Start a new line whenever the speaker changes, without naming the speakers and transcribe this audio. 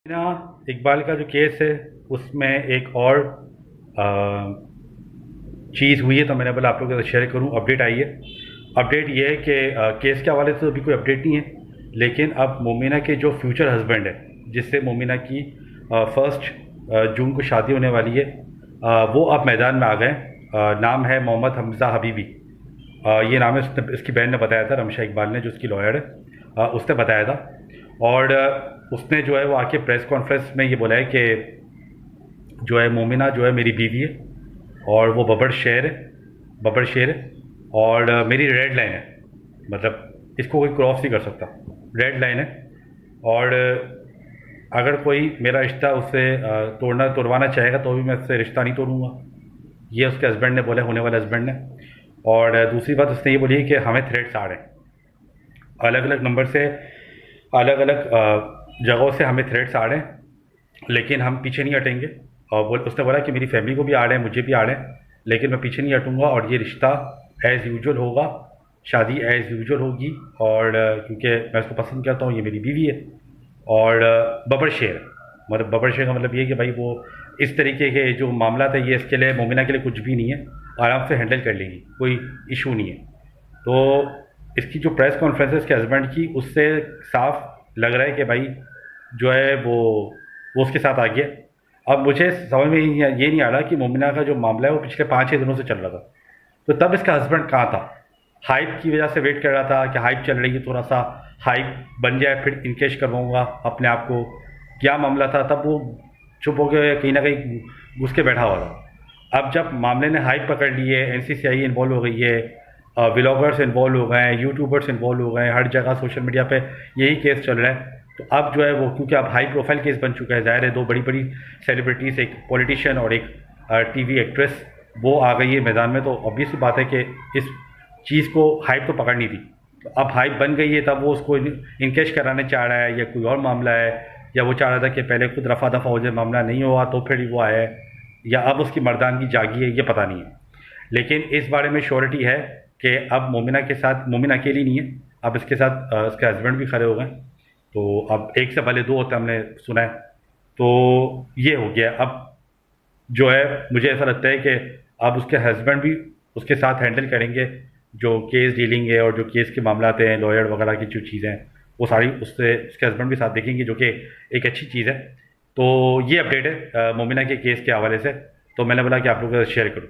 ना इकबाल का जो केस है उसमें एक और चीज़ हुई है, तो मैंने बोला आप लोगों के साथ शेयर करूं। अपडेट आई है। अपडेट ये है कि केस के हवाले से तो अभी कोई अपडेट नहीं है, लेकिन अब मोमिना के जो फ्यूचर हस्बैंड है, जिससे मोमिना की 1 जून को शादी होने वाली है, वो अब मैदान में आ गए। नाम है मोहम्मद हमज़ा हबीबी। ये नाम है, इसकी बहन ने बताया था, रमशा इकबाल ने, जो उसकी लॉयर है, उसने बताया था। और उसने जो है वो आके प्रेस कॉन्फ्रेंस में ये बोला है कि जो है मोमिना जो है मेरी बीवी है, और वो बब्बर शेर है, और मेरी रेड लाइन है। मतलब इसको कोई क्रॉस नहीं कर सकता, रेड लाइन है। और अगर कोई मेरा रिश्ता उससे तोड़वाना चाहेगा तो भी मैं उससे रिश्ता नहीं तोड़ूंगा। ये उसके हस्बैंड ने बोला, होने वाले हस्बैंड ने। और दूसरी बात उसने ये बोली है कि हमें थ्रेट्स आ रहे हैं, अलग अलग नंबर से, अलग अलग जगहों से हमें थ्रेट्स आ रहे हैं, लेकिन हम पीछे नहीं हटेंगे। और उसने बोला कि मेरी फैमिली को भी आ रहे हैं, मुझे भी आ रहे हैं, लेकिन मैं पीछे नहीं हटूंगा, और ये रिश्ता एज़ यूजुअल होगा, शादी एज़ यूजुअल होगी। और क्योंकि मैं उसको पसंद करता हूँ, ये मेरी बीवी है। और बबर शेर, मतलब बबर शेर का मतलब ये है कि भाई वो इस तरीके के जो मामला है, ये इसके लिए, मोमिना के लिए कुछ भी नहीं है, आराम से हैंडल कर लेगी, कोई इशू नहीं है। तो इसकी जो प्रेस कॉन्फ्रेंस है इसके हस्बैंड की, उससे साफ लग रहा है कि भाई जो है वो उसके साथ आ गया। अब मुझे समझ में ये नहीं आ रहा कि मोमिना का जो मामला है वो पिछले 5-6 दिनों से चल रहा था, तो तब इसका हस्बैंड कहाँ था? हाइप की वजह से वेट कर रहा था कि हाइप चल रही है, थोड़ा सा हाइप बन जाए फिर इनकेश करवाऊंगा अपने आप को। क्या मामला था? तब वो चुप हो गए, कहीं ना कहीं घुस के बैठा हुआ था। अब जब मामले ने हाइप पकड़ ली है, एनसीसीआई इन्वॉल्व हो गई है, व्लॉगर्स इन्वॉल्व हो गए हैं, यूट्यूबर्स इन्वॉल्व हो गए हैं, हर जगह सोशल मीडिया पे यही केस चल रहा है। तो अब जो है वो, क्योंकि अब हाई प्रोफाइल केस बन चुका है, ज़ाहिर है, दो बड़ी बड़ी सेलिब्रिटीज़, एक पॉलिटिशियन और एक टीवी एक्ट्रेस, वो आ गई है मैदान में, तो ऑब्वियस सी बात है कि इस चीज़ को हाइप तो पकड़नी थी। तो अब हाइप बन गई है, तब वो उसको इनकेश कराने चाह रहा है, या कोई और मामला है, या वो चाह रहा था कि पहले खुद रफा दफा हो जाए, मामला नहीं हुआ तो फिर वो आया है, या अब उसकी मर्दानगी जागी है, ये पता नहीं है। लेकिन इस बारे में श्योरिटी है कि अब मोमिना के साथ, मोमिना अकेली नहीं है, अब इसके साथ इसके हस्बैंड भी खड़े हो गए। तो अब एक से भले दो होते हमने सुना है। तो ये हो गया। अब जो है मुझे ऐसा लगता है कि अब उसके हस्बैंड भी उसके साथ हैंडल करेंगे, जो केस डीलिंग है और जो केस के मामला हैं, लॉयर वगैरह की जो चीज़ें हैं, वो सारी उससे उसके हस्बैंड भी साथ देखेंगे, जो कि एक अच्छी चीज़ है। तो ये अपडेट है मोमिना के केस के हवाले से, तो मैंने बोला कि आप लोगों के साथ शेयर करूँ।